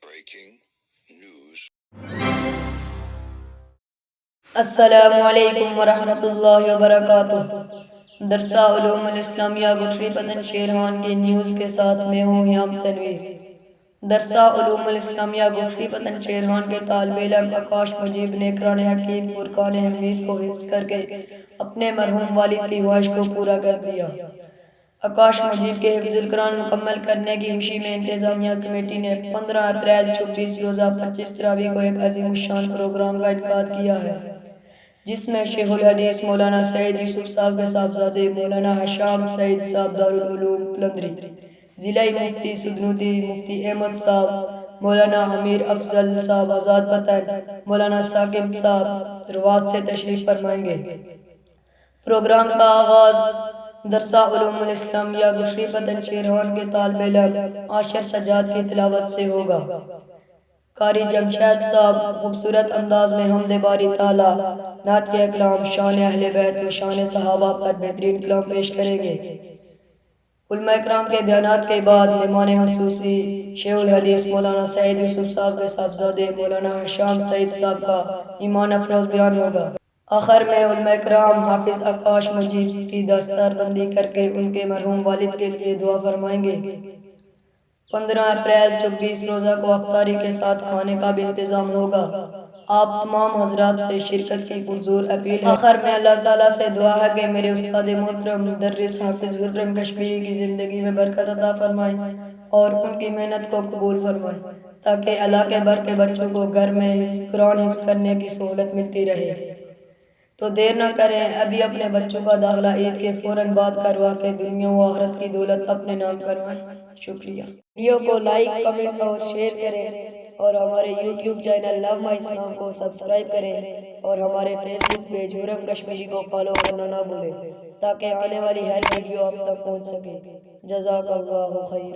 Breaking news. السلام علیکم ورحمۃ اللہ وبرکاتہ۔ درسہ علوم الاسلامیہ گٹری پتن شیروان کی نیوز کے ساتھ میں ہوں یام تنویر۔ درسہ علوم الاسلامیہ گٹری پتن شیروان کے طالب علم آکاش مجیب نے قرآن حکیم فرقان حمید کو حفظ کر کے اپنے مرحوم والد کی خواہش کو پورا کر دیا۔ آکاش مجیب کے حفظ القرآن مکمل کرنے کی خوشی میں انتظامیہ کمیٹی نے 15 اپریل 24 روزہ 25 تراویح کو ایک عظیم الشان پروگرام کا انعقاد کیا ہے، جس میں شیخ الحدیث مولانا سعید یوسف صاحب کے صاحبزادے مولانا حشام سعید صاحب دارالعلوم قلندری، ضلعی مفتی سدنوتی مفتی احمد صاحب، مولانا امیر افضل صاحب آزاد پتن، مولانا ثاقب صاحب رواد سے تشریف فرمائیں گے۔ پروگرام کا آغاز درسہ علوم الاسلامیہ گٹری پتن شیروان کے طالب علم عاشر سجاد کی تلاوت سے ہوگا۔ قاری جمشید صاحب خوبصورت انداز میں حمد باری تعالیٰ، نعت کے کلام، شان اہل بیت و شان صحابہ پر بہترین کلام پیش کریں گے۔ علماء کرام کے بیانات کے بعد مہمان خصوصی شیخ الحدیث مولانا سعید یوسف صاحب کے صاحبزادے مولانا حشام سعید صاحب کا ایمان افروز بیان ہوگا۔ آخر میں علماء کرام حافظ آکاش مجیب کی دستار بندی کر کے ان کے مرحوم والد کے لیے دعا فرمائیں گے۔ 15 اپریل 24 روزہ کو افطاری کے ساتھ کھانے کا بھی انتظام ہوگا۔ آپ تمام حضرات سے شرکت کی پرزور اپیل ہے۔ آخر میں اللہ تعالیٰ سے دعا ہے کہ میرے استاد محترم مدرس حافظ خرم کشمیری کی زندگی میں برکت عطا فرمائیں اور ان کی محنت کو قبول فرمائیں، تاکہ علاقے بھر کے بچوں کو گھر میں قرآن حفظ کرنے کی سہولت ملتی رہے۔ تو دیر نہ کریں، ابھی اپنے بچوں کا داخلہ عید کے فوراً بعد کروا کے دنیا و آخرت کی دولت اپنے نام کروائیں۔ شکریہ۔ ویڈیو کو لائک، کمنٹ اور شیئر کریں اور ہمارے یوٹیوب چینل لو مائی اسلام کو سبسکرائب کریں اور ہمارے فیس بک پیج خرم کشمیری کو فالو کرنا نہ بھولیں، تاکہ آنے والی ہر ویڈیو آپ تک پہنچ سکے۔ جزاک اللہ خیر۔